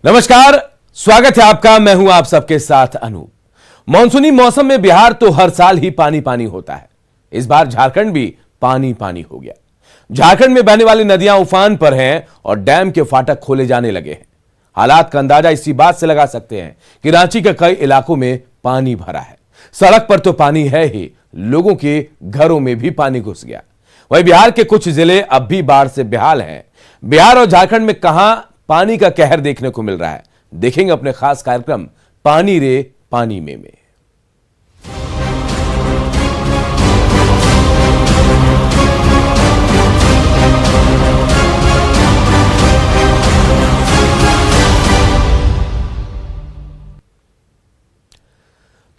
नमस्कार, स्वागत है आपका। मैं हूं आप सबके साथ अनूप। मानसूनी मौसम में बिहार तो हर साल ही पानी पानी होता है। इस बार झारखंड भी पानी पानी हो गया। झारखंड में बहने वाली नदियां उफान पर हैं और डैम के फाटक खोले जाने लगे हैं। हालात का अंदाजा इसी बात से लगा सकते हैं कि रांची के कई इलाकों में पानी भरा है। सड़क पर तो पानी है ही, लोगों के घरों में भी पानी घुस गया। वहीं बिहार के कुछ जिले अब भी बाढ़ से बेहाल हैं। बिहार और झारखंड में कहां पानी का कहर देखने को मिल रहा है, देखेंगे अपने खास कार्यक्रम पानी रे पानी में।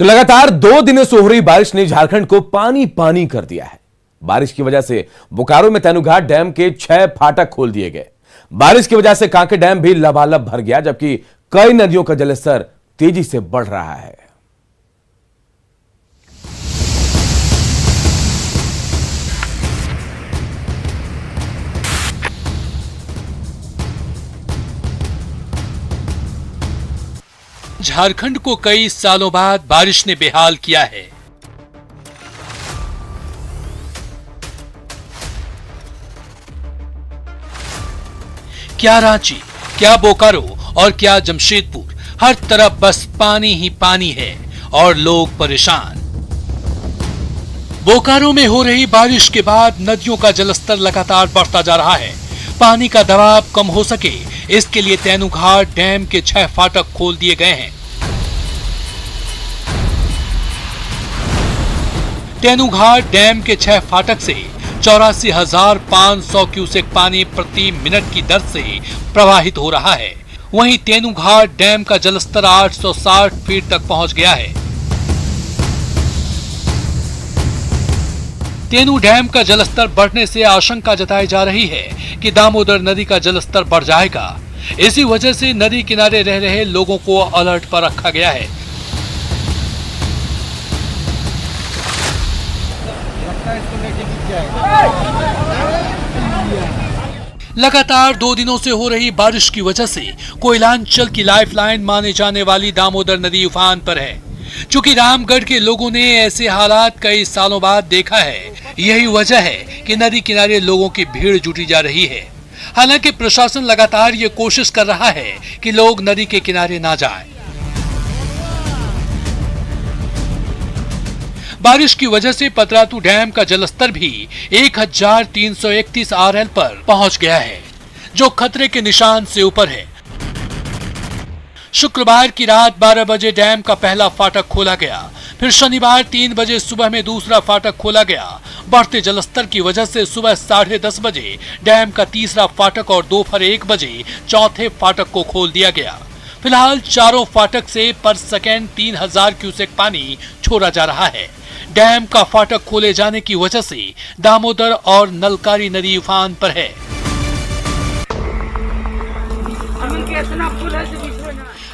तो लगातार 2 दिनों से हो रही बारिश ने झारखंड को पानी पानी कर दिया है। बारिश की वजह से बोकारो में तेनुघाट डैम के 6 फाटक खोल दिए गए। बारिश की वजह से कांके डैम भी लबालब भर गया, जबकि कई नदियों का जलस्तर तेजी से बढ़ रहा है। झारखंड को कई सालों बाद बारिश ने बेहाल किया है। क्या रांची, क्या बोकारो और क्या जमशेदपुर, हर तरफ बस पानी ही पानी है और लोग परेशान। बोकारो में हो रही बारिश के बाद नदियों का जलस्तर लगातार बढ़ता जा रहा है। पानी का दबाव कम हो सके, इसके लिए तेनुघाट डैम के 6 फाटक खोल दिए गए हैं। तेनुघाट डैम के 6 फाटक से 84,500 क्यूसेक पानी प्रति मिनट की दर से प्रवाहित हो रहा है। वहीं तेनुघाट डैम का जलस्तर 860 फीट तक पहुंच गया है। तेनु डैम का जलस्तर बढ़ने से आशंका जताई जा रही है कि दामोदर नदी का जलस्तर बढ़ जाएगा। इसी वजह से नदी किनारे रह रहे लोगों को अलर्ट पर रखा गया है। लगातार 2 दिनों से हो रही बारिश की वजह से कोयलांचल की लाइफलाइन माने जाने वाली दामोदर नदी उफान पर है। चूंकि रामगढ़ के लोगों ने ऐसे हालात कई सालों बाद देखा है, यही वजह है कि नदी किनारे लोगों की भीड़ जुटी जा रही है। हालांकि प्रशासन लगातार ये कोशिश कर रहा है कि लोग नदी के किनारे ना जाएं। बारिश की वजह से पतरातू डैम का जलस्तर भी 1331 आरएल पर पहुंच गया है, जो खतरे के निशान से ऊपर है। शुक्रवार की रात 12 बजे डैम का पहला फाटक खोला गया। फिर शनिवार 3 बजे सुबह में दूसरा फाटक खोला गया। बढ़ते जलस्तर की वजह से सुबह 10:30 बजे डैम का तीसरा फाटक और दोपहर 1 बजे चौथे फाटक को खोल दिया गया। फिलहाल चारों फाटक से पर सेकेंड 3000 क्यूसेक पानी छोड़ा जा रहा है। डैम का फाटक खोले जाने की वजह से दामोदर और नलकारी नदी उफान पर है।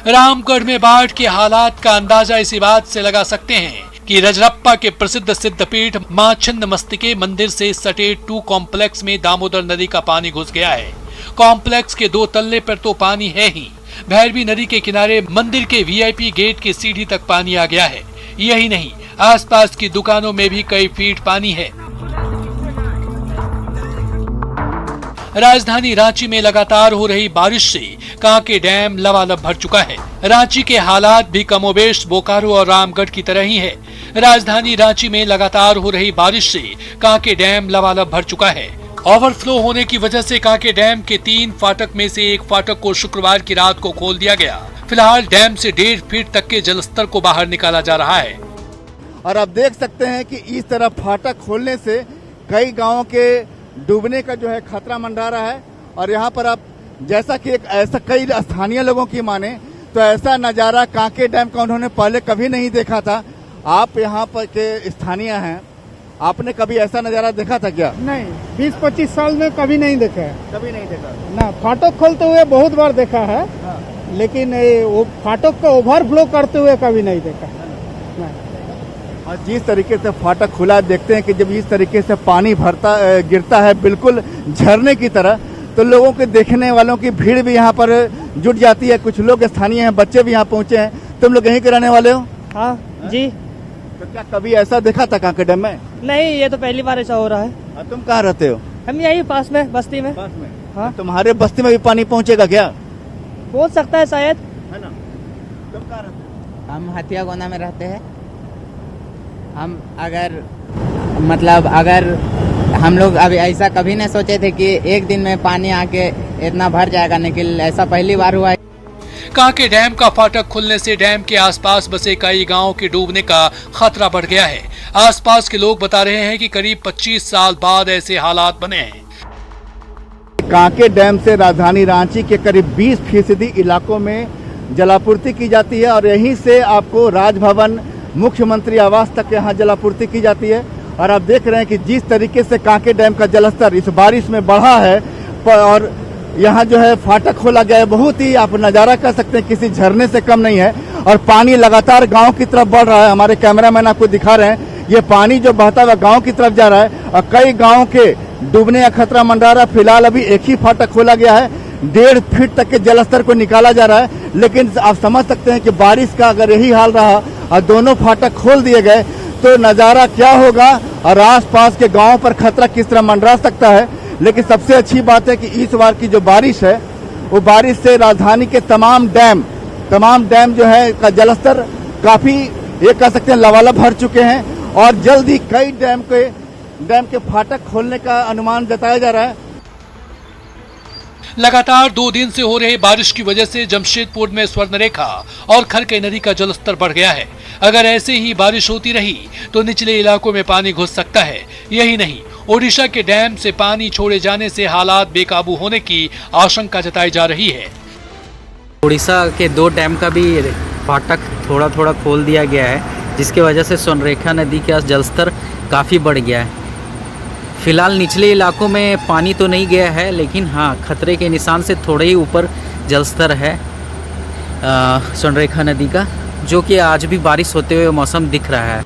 रामगढ़ में बाढ़ के हालात का अंदाजा इसी बात से लगा सकते हैं कि रजरप्पा के प्रसिद्ध सिद्धपीठ मां छिन्नमस्तिके मंदिर से सटे 2 कॉम्प्लेक्स में दामोदर नदी का पानी घुस गया है। कॉम्प्लेक्स के 2 तल्ले पर तो पानी है ही, भैरवी नदी के किनारे मंदिर के वीआईपी गेट की सीढ़ी तक पानी आ गया है। यही नहीं, आसपास की दुकानों में भी कई फीट पानी है। राजधानी रांची में लगातार हो रही बारिश से कांके डैम लबालब भर चुका है। रांची के हालात भी कमोबेश बोकारो और रामगढ़ की तरह ही है। राजधानी रांची में लगातार हो रही बारिश से कांके डैम लबालब भर चुका है। ओवरफ्लो होने की वजह से कांके डैम के 3 फाटक में से एक फाटक को शुक्रवार की रात को खोल दिया गया। फिलहाल डैम से 1.5 फीट तक के जलस्तर को बाहर निकाला जा रहा है। और आप देख सकते हैं कि इस तरह फाटक खोलने से कई गांवों के डूबने का जो है खतरा मंडरा रहा है। और यहाँ पर आप जैसा कि एक ऐसा कई स्थानीय लोगों की माने तो ऐसा नजारा कांके डैम का उन्होंने पहले कभी नहीं देखा था। आप यहाँ पर के स्थानीय हैं, आपने कभी ऐसा नजारा देखा था क्या? नहीं, 20-25 साल में कभी नहीं देखा है। कभी नहीं देखा ना, फाटक खोलते हुए बहुत बार देखा है। हाँ। लेकिन वो फाटक को ओवरफ्लो करते हुए कभी नहीं देखा है। और जिस तरीके से फाटक खुला देखते हैं कि जब इस तरीके से पानी गिरता है बिल्कुल झरने की तरह, तो लोगों के देखने वालों की भीड़ भी यहाँ पर जुट जाती है। कुछ लोग स्थानीय हैं, बच्चे भी यहाँ पहुँचे हैं। तुम लोग यहीं के रहने वाले हो? हाँ जी। तो क्या कभी ऐसा देखा था कांके डैम में? नहीं, ये तो पहली बार ऐसा हो रहा है। तुम कहाँ रहते हो? हम यही पास में बस्ती में। पास में? हाँ। तुम्हारे बस्ती में भी पानी पहुँचेगा क्या? हो सकता है शायद। है ना? तुम कहाँ रहते हो? हम हथिया गोना में रहते हैं। हम अगर हम लोग अभी ऐसा कभी नहीं सोचे थे कि एक दिन में पानी आके इतना भर जाएगा, लेकिन ऐसा पहली बार हुआ है। कांके डैम का फाटक खुलने से डैम के आसपास बसे कई गांवों के डूबने का खतरा बढ़ गया है। आसपास के लोग बता रहे हैं कि करीब 25 साल बाद ऐसे हालात बने हैं। कांके डैम से राजधानी रांची के करीब 20% इलाकों में जलापूर्ति की जाती है और यहीं से आपको राजभवन, मुख्यमंत्री आवास तक यहाँ जलापूर्ति की जाती है। और आप देख रहे हैं कि जिस तरीके से कांके डैम का जलस्तर इस बारिश में बढ़ा है और यहाँ जो है फाटक खोला गया है, बहुत ही आप नज़ारा कर सकते हैं, किसी झरने से कम नहीं है। और पानी लगातार गांव की तरफ बढ़ रहा है। हमारे कैमरामैन आपको दिखा रहे हैं, ये पानी जो बहता हुआ गांव की तरफ जा रहा है और कई गांव के डूबने का खतरा मंडरा रहा है। फिलहाल अभी एक ही फाटक खोला गया है, 1.5 फीट तक के जलस्तर को निकाला जा रहा है। लेकिन आप समझ सकते हैं कि बारिश का अगर यही हाल रहा और दोनों फाटक खोल दिए गए तो नज़ारा क्या होगा और आसपास के गांवों पर खतरा किस तरह मंडरा सकता है। लेकिन सबसे अच्छी बात है कि इस बार की जो बारिश है वो बारिश से राजधानी के तमाम डैम जो है का जलस्तर काफी, ये कह सकते हैं, लबालब भर चुके हैं और जल्द ही कई डैम के फाटक खोलने का अनुमान जताया जा रहा है। लगातार 2 दिन से हो रहे बारिश की वजह से जमशेदपुर में स्वर्णरेखा और खरके नदी का जलस्तर बढ़ गया है। अगर ऐसे ही बारिश होती रही तो निचले इलाकों में पानी घुस सकता है। यही नहीं, ओडिशा के डैम से पानी छोड़े जाने से हालात बेकाबू होने की आशंका जताई जा रही है। उड़ीसा के 2 डैम का भी फाटक थोड़ा थोड़ा खोल दिया गया है, जिसकी वजह से स्वर्णरेखा नदी का जलस्तर काफ़ी बढ़ गया है। फिलहाल निचले इलाकों में पानी तो नहीं गया है, लेकिन हाँ, खतरे के निशान से थोड़े ही ऊपर जलस्तर है स्वर्णरेखा नदी का, जो कि आज भी बारिश होते हुए मौसम दिख रहा है।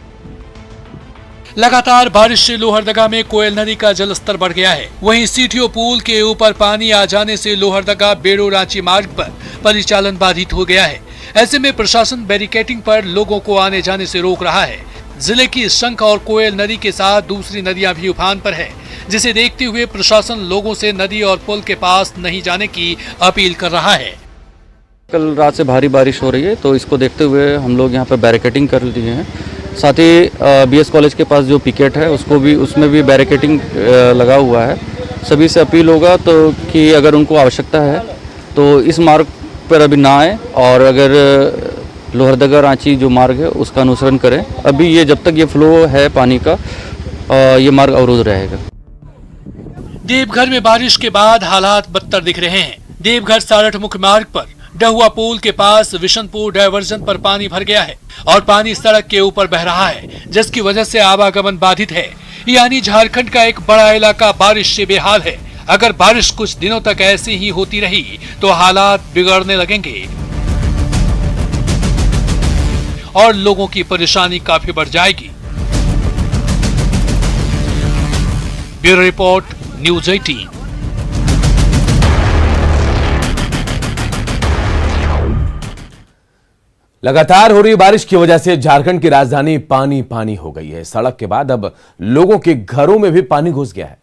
लगातार बारिश से लोहरदगा में कोयल नदी का जलस्तर बढ़ गया है। वहीं सीटीओ पुल के ऊपर पानी आ जाने से लोहरदगा बेड़ो रांची मार्ग पर परिचालन बाधित हो गया है। ऐसे में प्रशासन बैरिकेडिंग पर लोगों को आने जाने से रोक रहा है। जिले की शंख और कोयल नदी के साथ दूसरी नदियां भी उफान पर है, जिसे देखते हुए प्रशासन लोगों से नदी और पुल के पास नहीं जाने की अपील कर रहा है। कल रात से भारी बारिश हो रही है, तो इसको देखते हुए हम लोग यहाँ पर बैरिकेडिंग कर लिए हैं। साथ ही बीएस कॉलेज के पास जो पिकेट है उसमें भी बैरिकेडिंग लगा हुआ है। सभी से अपील होगा तो कि अगर उनको आवश्यकता है तो इस मार्ग पर अभी ना आए और अगर लोहरदगा रांची जो मार्ग है उसका अनुसरण करें। अभी ये जब तक ये फ्लो है पानी का, ये मार्ग अवरुद्ध रहेगा। देवघर में बारिश के बाद हालात बदतर दिख रहे हैं। देवघर सारठ मुख्य मार्ग पर डहुआ पुल के पास विशनपुर डायवर्जन पर पानी भर गया है और पानी सड़क के ऊपर बह रहा है, जिसकी वजह से आवागमन बाधित है। यानी झारखंड का एक बड़ा इलाका बारिश से बेहाल है। अगर बारिश कुछ दिनों तक ऐसी ही होती रही तो हालात बिगड़ने लगेंगे और लोगों की परेशानी काफी बढ़ जाएगी। Bureau report, news 18। लगातार हो रही बारिश की वजह से झारखंड की राजधानी पानी पानी हो गई है। सड़क के बाद अब लोगों के घरों में भी पानी घुस गया है।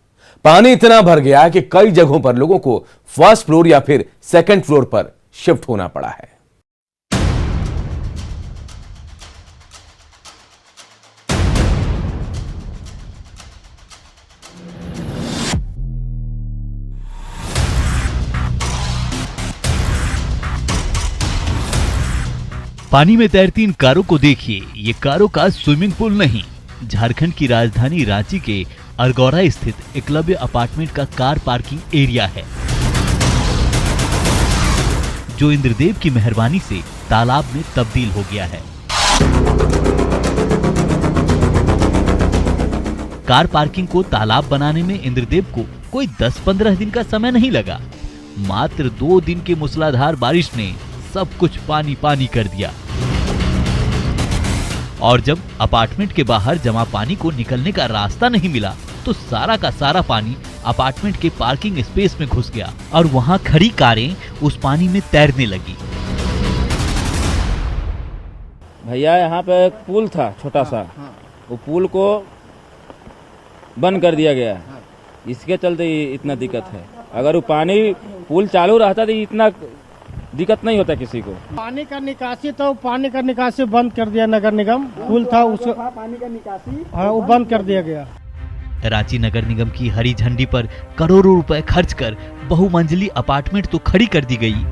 पानी इतना भर गया कि कई जगहों पर लोगों को फर्स्ट फ्लोर या फिर सेकंड फ्लोर पर शिफ्ट होना पड़ा है। पानी में तैरती इन कारों को देखिए। ये कारों का स्विमिंग पूल नहीं, झारखंड की राजधानी रांची के अरगौरा स्थित एकलव्य अपार्टमेंट का कार पार्किंग एरिया है, जो इंद्रदेव की मेहरबानी से तालाब में तब्दील हो गया है। कार पार्किंग को तालाब बनाने में इंद्रदेव को कोई 10-15 दिन का समय नहीं लगा। मात्र 2 दिन के मूसलाधार बारिश ने सब कुछ पानी पानी कर दिया और जब अपार्टमेंट के बाहर जमा पानी को निकलने का रास्ता नहीं मिला तो सारा का सारा पानी अपार्टमेंट के पार्किंग स्पेस में घुस गया और वहां खड़ी कारें उस पानी में तैरने लगी। भैया यहाँ पे एक पुल था छोटा सा, वो पुल को बंद कर दिया गया है, इसके चलते इतना दिक्कत है। अगर वो पुल चालू रहता तो इतना दिक्कत नहीं होता किसी को। पानी का निकासी बंद कर दिया नगर निगम, पुल था उसको पानी का निकासी वो बंद कर दिया गया। रांची नगर निगम की हरी झंडी पर करोड़ों रुपए खर्च कर बहुमंजिली अपार्टमेंट तो खड़ी कर दी गई,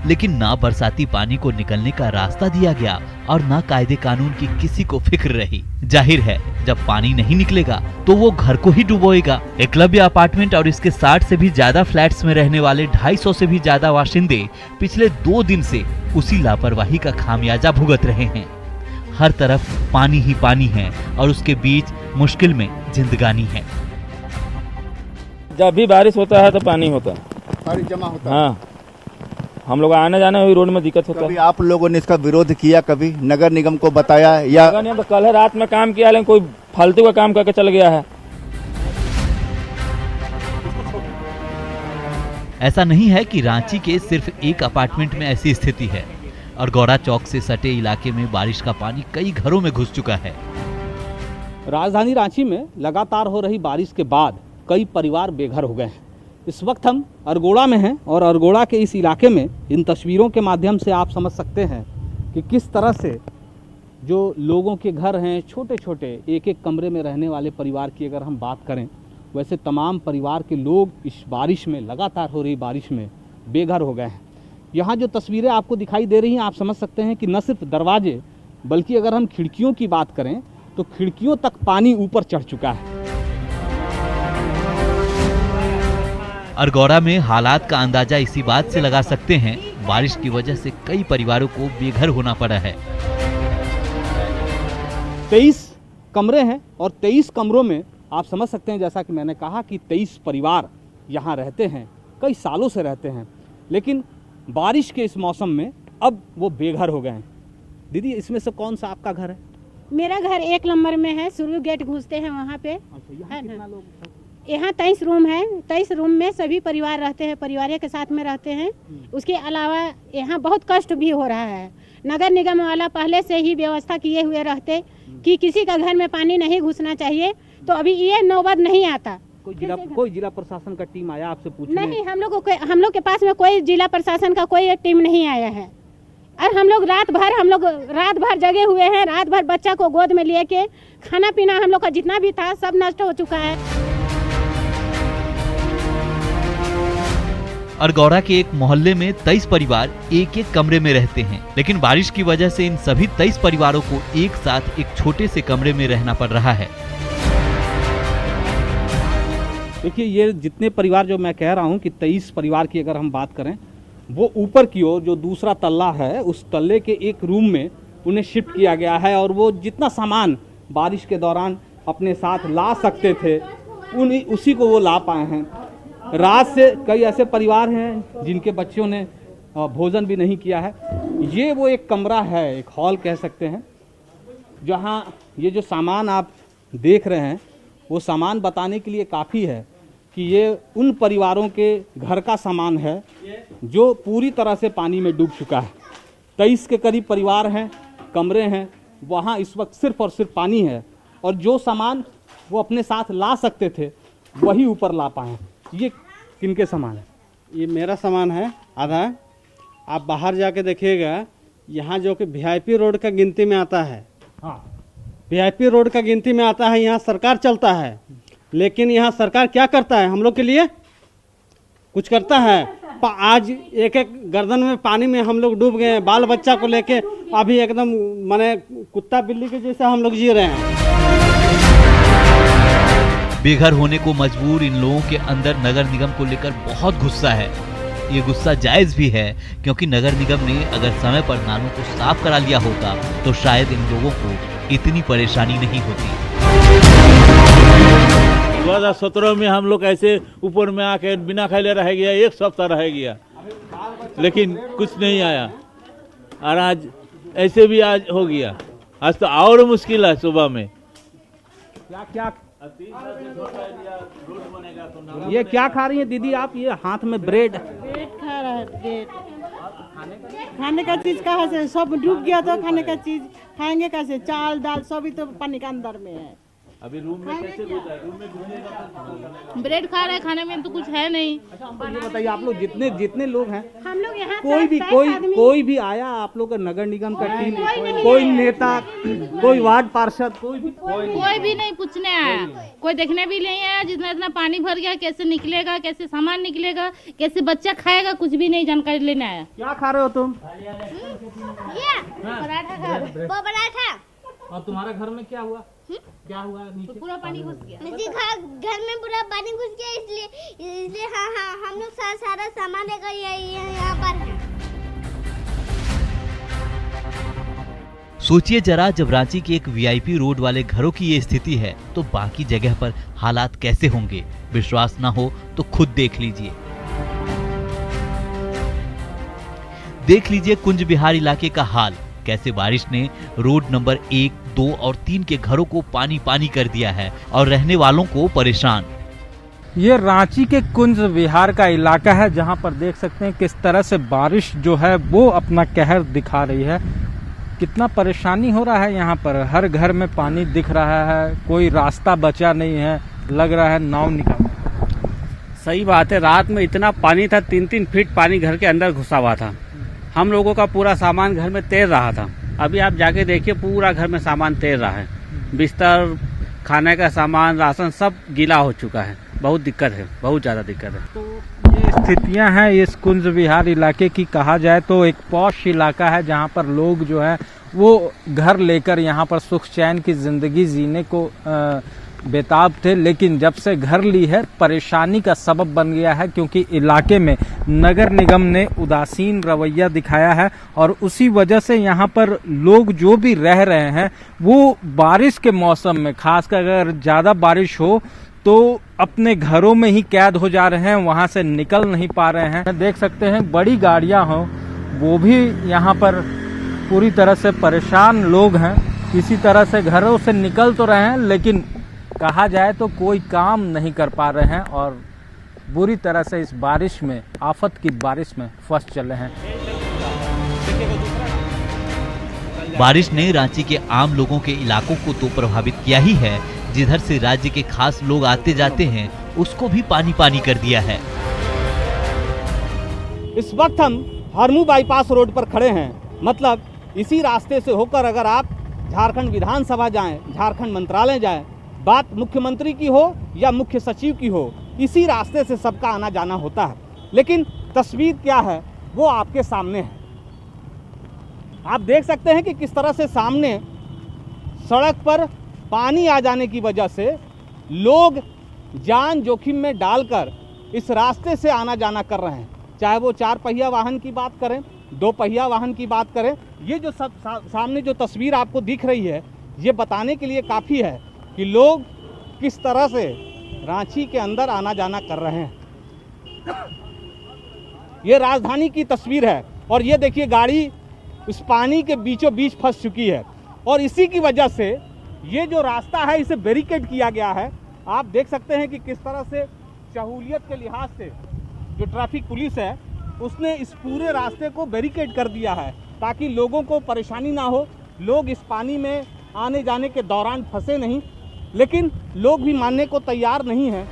लेकिन ना बरसाती पानी को निकलने का रास्ता दिया गया और ना कायदे कानून की किसी को फिक्र रही। जाहिर है जब पानी नहीं निकलेगा तो वो घर को ही डुबोएगा। एकलव्य अपार्टमेंट और इसके 60 से भी ज्यादा फ्लैट्स में रहने वाले 250 से भी ज्यादा बाशिंदे पिछले 2 दिन से उसी लापरवाही का खामियाजा भुगत रहे हैं। हर तरफ पानी ही पानी है और उसके बीच मुश्किल में जिंदगानी है। जब भी बारिश होता है तो पानी होता है, पानी जमा होता है। हाँ, हम लोग आने जाने हुई रोड में दिक्कत होता कभी है। आप लोगों ने इसका विरोध किया, कभी नगर निगम को बताया? या नगर निगम तो कल है रात में काम किया, लेकिन कोई फालतू का काम करके चल गया है। ऐसा नहीं है कि रांची के सिर्फ एक अपार्टमेंट में ऐसी स्थिति है और गौरा चौक से सटे इलाके में बारिश का पानी कई घरों में घुस चुका है। राजधानी रांची में लगातार हो रही बारिश के बाद कई परिवार बेघर हो गए हैं। इस वक्त हम अरगोड़ा में हैं और अरगोड़ा के इस इलाके में इन तस्वीरों के माध्यम से आप समझ सकते हैं कि किस तरह से जो लोगों के घर हैं, छोटे छोटे एक एक कमरे में रहने वाले परिवार की अगर हम बात करें, वैसे तमाम परिवार के लोग इस बारिश में, लगातार हो रही बारिश में बेघर हो गए हैं। यहाँ जो तस्वीरें आपको दिखाई दे रही हैं, आप समझ सकते हैं कि न सिर्फ दरवाजे बल्कि अगर हम खिड़कियों की बात करें तो खिड़कियों तक पानी ऊपर चढ़ चुका है। अरगौड़ा में हालात का अंदाजा इसी बात से लगा सकते हैं, बारिश की वजह से कई परिवारों को बेघर होना पड़ा है। 23 कमरे हैं और 23 कमरों में आप समझ सकते हैं, जैसा कि मैंने कहा कि 23 परिवार यहाँ रहते हैं, कई सालों से रहते हैं, लेकिन बारिश के इस मौसम में अब वो बेघर हो गए हैं। दीदी, इसमें से कौन सा आपका घर है? मेरा घर 1 नंबर में है, शुरू गेट घुसते हैं वहाँ पे। यहाँ 23 रूम है, 23 रूम में सभी परिवार रहते हैं, परिवार के साथ में रहते हैं। उसके अलावा यहाँ बहुत कष्ट भी हो रहा है। नगर निगम वाला पहले से ही व्यवस्था किए हुए रहते कि किसी का घर में पानी नहीं घुसना चाहिए, तो अभी ये नौबत नहीं आता। कोई जिला प्रशासन का टीम आया आपसे पूछने? नहीं, हम लोग के पास में कोई जिला प्रशासन का कोई टीम नहीं आया है। और हम लोग रात भर जगे हुए हैं, रात भर बच्चा को गोद में लिए के खाना पीना हम लोग का जितना भी था सब नष्ट हो चुका है। अरगौड़ा के एक मोहल्ले में 23 परिवार एक एक कमरे में रहते हैं, लेकिन बारिश की वजह से इन सभी 23 परिवारों को एक साथ एक छोटे से कमरे में रहना पड़ रहा है। देखिए, ये जितने परिवार जो मैं कह रहा हूँ कि 23 परिवार की अगर हम बात करें, वो ऊपर की ओर जो दूसरा तल्ला है, उस तल्ले के एक रूम में उन्हें शिफ्ट किया गया है और वो जितना सामान बारिश के दौरान अपने साथ ला सकते थे उसी को वो ला पाए हैं। रात से कई ऐसे परिवार हैं जिनके बच्चों ने भोजन भी नहीं किया है। ये वो एक कमरा है, एक हॉल कह सकते हैं, जहाँ ये जो सामान आप देख रहे हैं वो सामान बताने के लिए काफ़ी है कि ये उन परिवारों के घर का सामान है जो पूरी तरह से पानी में डूब चुका है। 23 के करीब परिवार हैं, कमरे हैं, वहाँ इस वक्त सिर्फ और सिर्फ पानी है और जो सामान वो अपने साथ ला सकते थे वही ऊपर ला पाए। ये किनके सामान है? ये मेरा सामान है आधा। आप बाहर जाके देखिएगा, यहाँ जो कि VIP रोड का गिनती में आता है। हाँ, VIP रोड का गिनती में आता है, यहाँ सरकार चलता है, लेकिन यहाँ सरकार क्या करता है? हम लोग के लिए कुछ करता है? आज एक एक गर्दन में पानी में हम लोग डूब गए हैं, बाल बच्चा को लेके अभी एकदम माने कुत्ता बिल्ली के जैसा हम लोग जी रहे हैं। बेघर होने को मजबूर इन लोगों के अंदर नगर निगम को लेकर बहुत गुस्सा है। ये गुस्सा जायज भी है, क्योंकि नगर निगम ने अगर समय पर नालों को साफ करा लिया होता तो शायद इन लोगों को इतनी परेशानी नहीं होती। 2017 में हम लोग ऐसे ऊपर में आके बिना खाए रह गया, 1 सप्ताह रह गया, लेकिन कुछ नहीं आया। और आज ऐसे भी आज हो गया, आज तो और मुश्किल है। सुबह में क्या रोड बनेगा ये क्या खा रही हैं दीदी आप? ये हाथ में ब्रेड खा रहा है ब्रेड। खाने का चीज कहाँ से? सब डूब गया तो खाने का चीज खाएंगे कैसे? चाल दाल सभी तो पानी के अंदर में है। अभी रूम में कैसे घुसा है? रूम में घुसेगा तो ब्रेड खा रहे हैं, खाने में तो कुछ है नहीं। ये बताइए, आप लोग जितने लोग हैं, हम लोग यहाँ कोई भी आया आप लोग का नगर निगम का टीम, कोई नेता, कोई वार्ड पार्षद, कोई भी नहीं पूछने आया, कोई देखने भी नहीं आया। जितना इतना पानी भर गया, कैसे निकलेगा, कैसे सामान निकलेगा, कैसे बच्चा खाएगा, कुछ भी नहीं जानकारी लेने आया। क्या खा रहे हो तुम? पराठा खा रहे। वो पराठा। और तुम्हारा घर में क्या हुआ? क्या हुआ नीचे? पूरा पानी घुस गया। घर में पूरा पानी घुस गया, इसलिए हाँ हम लोग सारा सामान लेकर यहाँ पर है। सोचिए जरा, जब रांची के एक वीआईपी रोड वाले घरों की ये स्थिति है तो बाकी जगह पर हालात कैसे होंगे? विश्वास ना हो तो खुद देख लीजिए। देख लीजिए कुंज बिहार इलाके का हाल, कैसे बारिश ने रोड नंबर 1, 2 और 3 के घरों को पानी पानी कर दिया है और रहने वालों को परेशान। ये रांची के कुंज विहार का इलाका है, जहां पर देख सकते हैं किस तरह से बारिश जो है वो अपना कहर दिखा रही है। कितना परेशानी हो रहा है यहाँ पर, हर घर में पानी दिख रहा है, कोई रास्ता बचा नहीं है, लग रहा है नाव निकाल। सही बात है, रात में इतना पानी था, 3-3 फीट पानी घर के अंदर घुसा हुआ था। हम लोगों का पूरा सामान घर में तैर रहा था। अभी आप जाके देखिए, पूरा घर में सामान तैर रहा है, बिस्तर, खाने का सामान, राशन सब गीला हो चुका है। बहुत दिक्कत है, बहुत ज़्यादा दिक्कत है। तो ये स्थितियां हैं इस कुंज विहार इलाके की। कहा जाए तो एक पॉश इलाका है, जहां पर लोग जो है वो घर लेकर यहाँ पर सुख चैन की जिंदगी जीने को बेताब थे, लेकिन जब से घर ली है परेशानी का सबब बन गया है, क्योंकि इलाके में नगर निगम ने उदासीन रवैया दिखाया है और उसी वजह से यहाँ पर लोग जो भी रह रहे हैं वो बारिश के मौसम में, खासकर अगर ज्यादा बारिश हो तो अपने घरों में ही कैद हो जा रहे हैं, वहां से निकल नहीं पा रहे हैं। देख सकते हैं बड़ी गाड़ियां हो, वो भी यहाँ पर पूरी तरह से परेशान लोग हैं। किसी तरह से घरों से निकल तो रहे हैं, लेकिन कहा जाए तो कोई काम नहीं कर पा रहे हैं और बुरी तरह से इस बारिश में, आफत की बारिश में फंस चले हैं। बारिश ने रांची के आम लोगों के इलाकों को तो प्रभावित किया ही है, जिधर से राज्य के खास लोग आते जाते हैं उसको भी पानी पानी कर दिया है। इस वक्त हम हरमू बाईपास रोड पर खड़े हैं, मतलब इसी रास्ते से होकर अगर आप झारखंड विधानसभा जाएं, झारखंड मंत्रालय जाएं, बात मुख्यमंत्री की हो या मुख्य सचिव की हो, इसी रास्ते से सबका आना जाना होता है। लेकिन तस्वीर क्या है वो आपके सामने है। आप देख सकते हैं कि किस तरह से सामने सड़क पर पानी आ जाने की वजह से लोग जान जोखिम में डालकर इस रास्ते से आना जाना कर रहे हैं, चाहे वो 4 पहिया वाहन की बात करें, 2 पहिया वाहन की बात करें। ये जो सब सामने जो तस्वीर आपको दिख रही है, ये बताने के लिए काफ़ी है कि लोग किस तरह से रांची के अंदर आना जाना कर रहे हैं। ये राजधानी की तस्वीर है और ये देखिए गाड़ी उस पानी के बीचों बीच फंस चुकी है और इसी की वजह से ये जो रास्ता है इसे बैरिकेड किया गया है। आप देख सकते हैं कि किस तरह से सहूलियत के लिहाज से जो ट्रैफिक पुलिस है उसने इस पूरे रास्ते को बैरिकेड कर दिया है ताकि लोगों को परेशानी ना हो, लोग इस पानी में आने जाने के दौरान फंसे नहीं। लेकिन लोग भी मानने को तैयार नहीं हैं।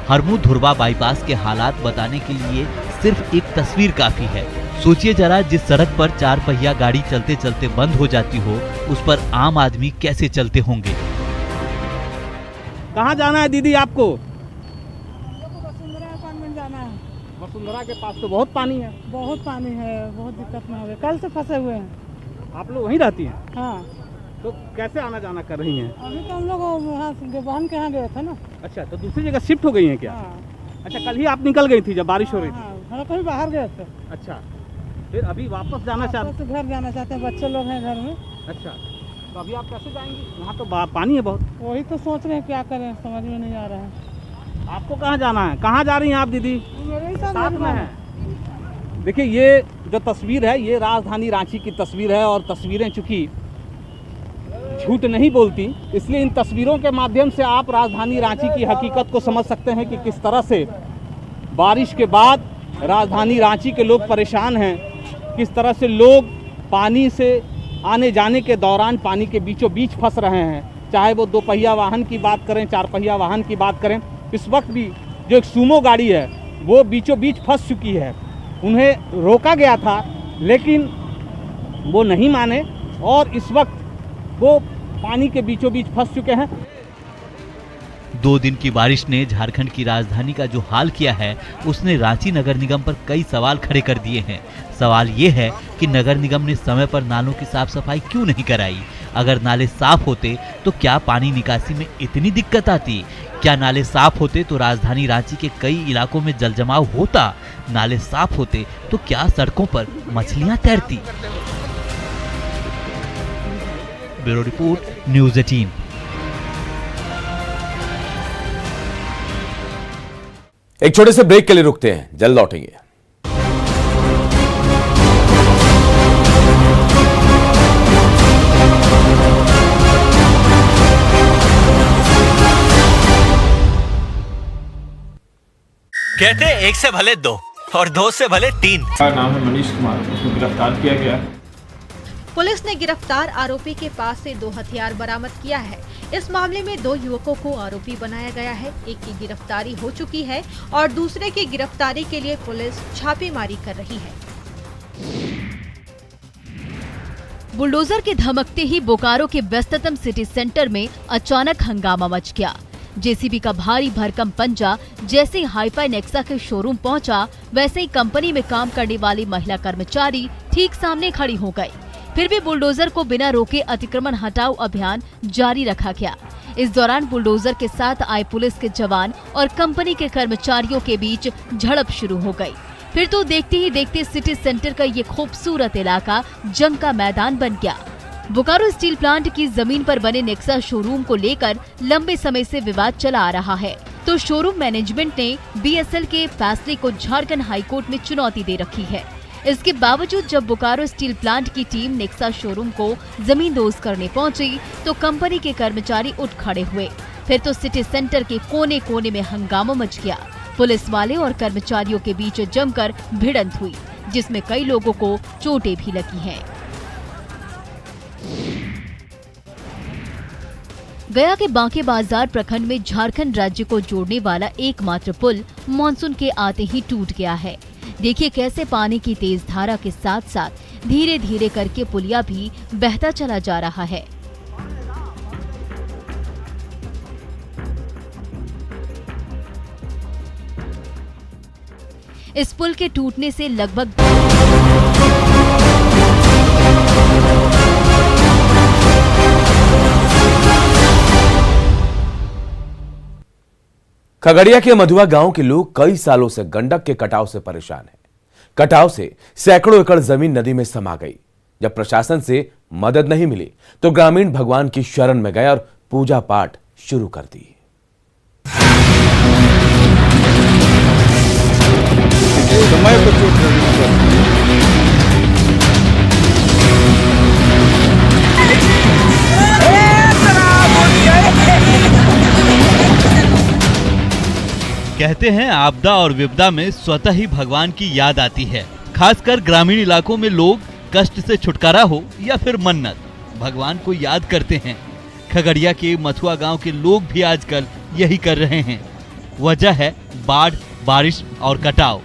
हरमू धुरवा बाईपास के हालात बताने के लिए सिर्फ एक तस्वीर काफी है। सोचिए जरा, जिस सड़क पर 4 पहिया गाड़ी चलते चलते बंद हो जाती हो, उस पर आम आदमी कैसे चलते होंगे। कहाँ जाना है दीदी आपको? वसुंधरा अपार्टमेंट जाना है। वसुंधरा के पास तो बहुत पानी है। बहुत पानी है, बहुत दिक्कत में हो, कल से फंसे हुए हैं। आप लोग वहीं रहती हैं? हाँ। तो कैसे आना जाना कर रही हैं? अभी तो हम लोग बहन के यहाँ गए थे ना। अच्छा, तो दूसरी जगह शिफ्ट हो गई हैं क्या? हाँ। अच्छा, कल ही आप निकल गई थी जब बारिश हो रही थी? हाँ, कहीं बाहर गए थे। अच्छा, फिर अभी वापस जाना चाहते? घर जाना चाहते हैं, बच्चे लोग हैं घर में। अच्छा, तो अभी आप कैसे जाएंगी? वहाँ तो पानी है बहुत। वही तो सोच रहे हैं क्या करें, समझ में नहीं आ रहा है। आपको कहाँ जाना है? कहाँ जा रही हैं आप दीदी? मेरे साथ में है। देखिए, ये जो तस्वीर है ये राजधानी रांची की तस्वीर है और तस्वीरें चूंकि झूठ नहीं बोलती। इसलिए इन तस्वीरों के माध्यम से आप राजधानी रांची की हकीकत को समझ सकते हैं कि किस तरह से बारिश के बाद राजधानी रांची के लोग परेशान हैं, किस तरह से लोग पानी से आने जाने के दौरान पानी के बीचों बीच फंस रहे हैं। चाहे वो 2 पहिया वाहन की बात करें, 4 पहिया वाहन की बात करें, इस वक्त भी जो एक सूमो गाड़ी है वो बीचों बीच फंस चुकी है। उन्हें रोका गया था लेकिन वो नहीं माने और इस वक्त वो पानी के बीचों बीच फंस चुके हैं। 2 दिन की बारिश ने झारखंड की राजधानी का जो हाल किया है उसने रांची नगर निगम पर कई सवाल खड़े कर दिए हैं। सवाल ये है कि नगर निगम ने समय पर नालों की साफ सफाई क्यों नहीं कराई? अगर नाले साफ होते तो क्या पानी निकासी में इतनी दिक्कत आती? क्या नाले साफ होते तो राजधानी रांची के कई इलाकों में जलजमाव होता? नाले साफ होते तो क्या सड़कों पर मछलियां तैरती? Bureau report, news 18। एक छोटे से ब्रेक के लिए रुकते हैं, जल्द लौटेंगे। कहते हैं 1 से भले 2 और 2 से भले 3। नाम है मनीष कुमार, उसको गिरफ्तार किया गया। पुलिस ने गिरफ्तार आरोपी के पास से 2 हथियार बरामद किया है। इस मामले में 2 युवकों को आरोपी बनाया गया है। एक की गिरफ्तारी हो चुकी है और दूसरे की गिरफ्तारी के लिए पुलिस छापेमारी कर रही है। बुलडोजर के धमकते ही बोकारो के व्यस्ततम सिटी सेंटर में अचानक हंगामा मच गया। जेसीबी का भारी भरकम पंजा जैसे ही हाईफाई नेक्सा के शोरूम पहुंचा, वैसे ही कंपनी में काम करने वाली महिला कर्मचारी ठीक सामने खड़ी हो गई। फिर भी बुलडोजर को बिना रोके अतिक्रमण हटाओ अभियान जारी रखा गया। इस दौरान बुलडोजर के साथ आए पुलिस के जवान और कंपनी के कर्मचारियों के बीच झड़प शुरू हो गई। फिर तो देखते ही देखते सिटी सेंटर का ये खूबसूरत इलाका जंग का मैदान बन गया। बोकारो स्टील प्लांट की जमीन पर बने नेक्सा शोरूम को लेकर लंबे समय से विवाद चला आ रहा है, तो शोरूम मैनेजमेंट ने बीएसएल के फैसले को झारखंड हाईकोर्ट में चुनौती दे रखी है। इसके बावजूद जब बोकारो स्टील प्लांट की टीम नेक्सा शोरूम को जमींदोज करने पहुंची, तो कंपनी के कर्मचारी उठ खड़े हुए। फिर तो सिटी सेंटर के कोने कोने में हंगामा मच गया। पुलिस वाले और कर्मचारियों के बीच जमकर भिड़ंत हुई, जिसमें कई लोगों को चोटें भी लगी हैं। गया के बांके बाजार प्रखंड में झारखंड राज्य को जोड़ने वाला एकमात्र पुल मानसून के आते ही टूट गया है। देखिए कैसे पानी की तेज धारा के साथ साथ धीरे धीरे करके पुलिया भी बहता चला जा रहा है। इस पुल के टूटने से लगभग खगड़िया के मधुआ गांव के लोग कई सालों से गंडक के कटाव से परेशान हैं। कटाव से सैकड़ों एकड़ जमीन नदी में समा गई। जब प्रशासन से मदद नहीं मिली तो ग्रामीण भगवान की शरण में गए और पूजा पाठ शुरू कर दी। कहते हैं आपदा और विपदा में स्वतः ही भगवान की याद आती है। खासकर ग्रामीण इलाकों में लोग कष्ट से छुटकारा हो या फिर मन्नत, भगवान को याद करते हैं। खगड़िया के मथुआ गांव के लोग भी आजकल यही कर रहे हैं। वजह है बाढ़, बारिश और कटाव।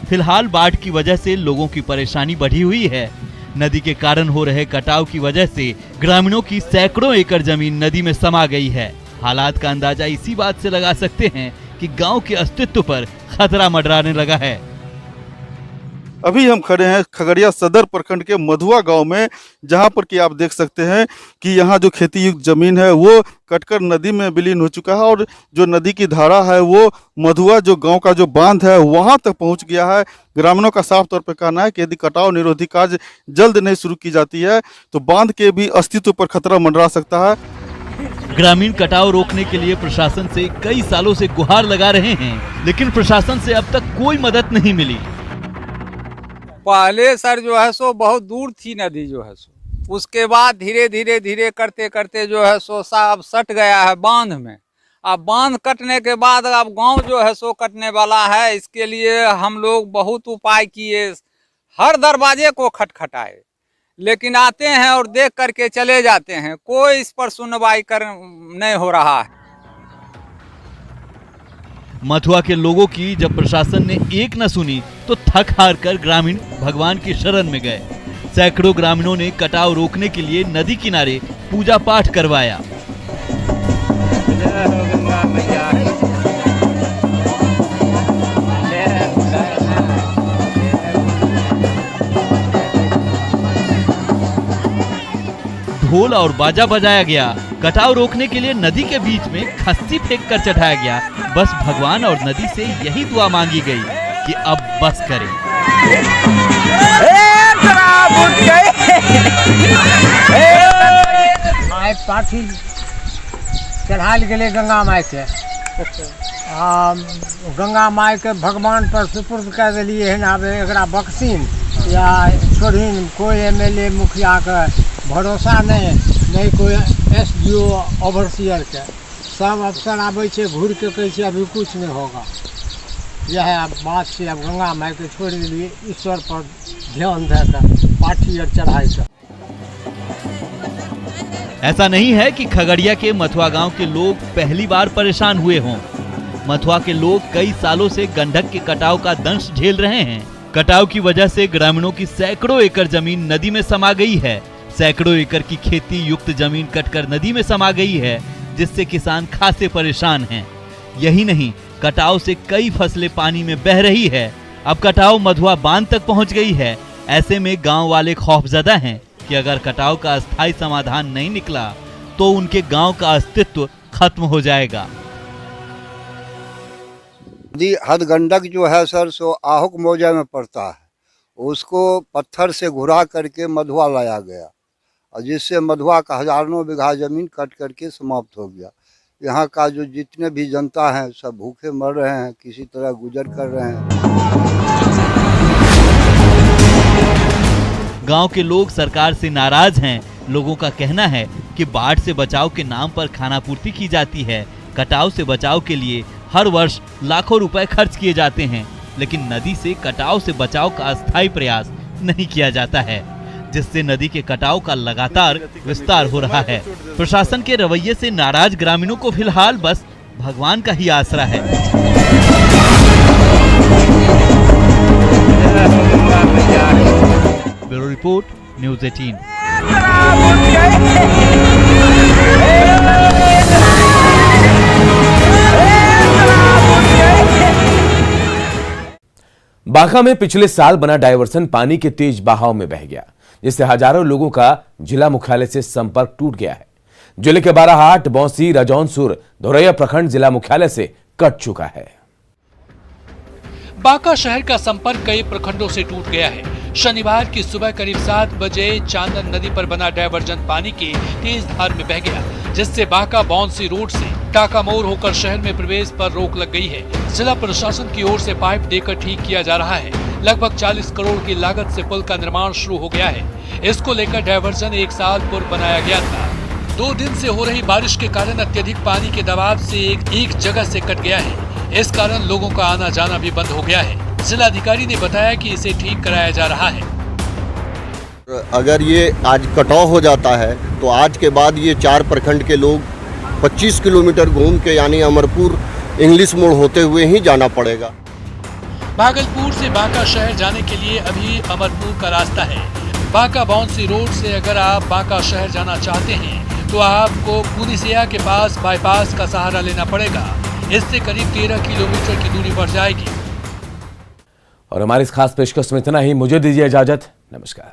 फिलहाल बाढ़ की वजह से लोगों की परेशानी बढ़ी हुई है। नदी के कारण हो रहे कटाव की वजह से ग्रामीणों की सैकड़ों एकड़ जमीन नदी में समा गई है। हालात का अंदाजा इसी बात से लगा सकते हैं कि गांव के अस्तित्व पर खतरा मंडराने लगा है। अभी हम खड़े हैं खगड़िया सदर प्रखंड के मधुआ गांव में, जहां पर कि आप देख सकते हैं कि यहां जो खेती युक्त जमीन है वो कटकर नदी में विलीन हो चुका है और जो नदी की धारा है वो मधुआ जो गांव का जो बांध है वहां तक पहुंच गया है। ग्रामीणों का साफ तौर पर कहना है कि यदि कटाव निरोधी कार्य जल्द नहीं शुरू की जाती है तो बांध के भी अस्तित्व पर खतरा मंडरा सकता है। ग्रामीण कटाव रोकने के लिए प्रशासन से कई सालों से गुहार लगा रहे हैं, लेकिन प्रशासन से अब तक कोई मदद नहीं मिली। पहले सर जो है सो बहुत दूर थी नदी जो है सो, उसके बाद धीरे धीरे करते करते जो है सो अब सट गया है बांध में। अब बांध कटने के बाद अब गांव जो है सो कटने वाला है। इसके लिए हम लोग बहुत उपाय किए, हर दरवाजे को खटखटाए, लेकिन आते हैं और देख करके चले जाते हैं। कोई इस पर सुनवाई नहीं हो रहा है। मथुआ के लोगों की जब प्रशासन ने एक न सुनी तो थक हार कर ग्रामीण भगवान की शरण में गए। सैकड़ों ग्रामीणों ने कटाव रोकने के लिए नदी किनारे पूजा पाठ करवाया। ढोल और बाजा बजाया गया। कटाव रोकने के लिए नदी के बीच में खस्सी फेंक कर चढ़ाया गया। बस भगवान और नदी से यही दुआ मांगी गई कि अब बस करें। पाठी चढ़ाल गेले गंगा माई के, गंगा माई के भगवान पर सुपुर्द कर दिलिए हन। अब एकरा बक्सीन या छोड़ीन, कोई एमएलए मुखिया के भरोसा नहीं कोई एसडीओ ओवरसियर के। सब अफसर आबै छे घूर के कहै छे अभी कुछ नहीं होगा। यह बात से अब गंगा माई के छोड़ दिलिए, ईश्वर पर ध्यान देकर पाठी और चढ़ाई कर। ऐसा नहीं है कि खगड़िया के मथुआ गांव के लोग पहली बार परेशान हुए हों। मथुआ के लोग कई सालों से गंडक के कटाव का दंश झेल रहे हैं। कटाव की वजह से ग्रामीणों की सैकड़ों एकड़ जमीन नदी में समा गई है। सैकड़ों एकड़ की खेती युक्त जमीन कटकर नदी में समा गई है, जिससे किसान खासे परेशान हैं। यही नहीं, कटाव से कई फसलें पानी में बह रही है। अब कटाव मधुआ बांध तक पहुंच गई है। ऐसे में गांव वाले खौफजदा हैं कि अगर कटाव का अस्थायी समाधान नहीं निकला तो उनके गांव का अस्तित्व खत्म हो जाएगा। हदगंडक जो है सर सो आहुक मौजा में पड़ता है, उसको पत्थर से घुरा करके मधुआ लाया गया और जिससे मधुआ का हजारों बीघा जमीन कट करके समाप्त हो गया। यहाँ का जो जितने भी जनता है सब भूखे मर रहे हैं, किसी तरह गुजर कर रहे हैं। गांव के लोग सरकार से नाराज हैं। लोगों का कहना है कि बाढ़ से बचाव के नाम पर खानापूर्ति की जाती है। कटाव से बचाव के लिए हर वर्ष लाखों रुपए खर्च किए जाते हैं, लेकिन नदी से कटाव से बचाव का अस्थायी प्रयास नहीं किया जाता है, जिससे नदी के कटाव का लगातार विस्तार हो रहा है। प्रशासन के रवैये से नाराज ग्रामीणों को फिलहाल बस भगवान का ही आसरा है। Bureau report, news 18। बांका में पिछले साल बना डायवर्सन पानी के तेज बहाव में बह गया, जिससे हजारों लोगों का जिला मुख्यालय से संपर्क टूट गया है। जिले के बाराहाट, बौंसी, रजौनसुर, धोरैया प्रखंड जिला मुख्यालय से कट चुका है। बांका शहर का संपर्क कई प्रखंडों से टूट गया है। शनिवार की सुबह करीब 7 बजे चांदन नदी पर बना डायवर्जन पानी की तेज धार में बह गया, जिससे बांका बौंसी रोड से टाका मोड़ होकर शहर में प्रवेश पर रोक लग गई है। जिला प्रशासन की ओर से पाइप देकर ठीक किया जा रहा है। लगभग 40 करोड़ की लागत से पुल का निर्माण शुरू हो गया है। इसको लेकर डायवर्जन 1 साल पूर्व बनाया गया था। 2 दिन से हो रही बारिश के कारण अत्यधिक पानी के दबाव से एक जगह से कट गया है। इस कारण लोगों का आना जाना भी बंद हो गया है। जिलाधिकारी ने बताया कि इसे ठीक कराया जा रहा है। अगर ये आज कटाव हो जाता है तो आज के बाद ये 4 प्रखंड के लोग 25 किलोमीटर घूम के यानी अमरपुर इंग्लिश मोड़ होते हुए ही जाना पड़ेगा। भागलपुर से बांका शहर जाने के लिए अभी अमरपुर का रास्ता है। बांका बौंसी रोड से अगर आप बांका शहर जाना चाहते हैं तो आपको पुनिसिया के पास बाईपास का सहारा लेना पड़ेगा। इससे करीब 13 किलोमीटर की दूरी बढ़ जाएगी। और हमारी इस खास पेशकश में इतना ही। मुझे दीजिए इजाजत। नमस्कार।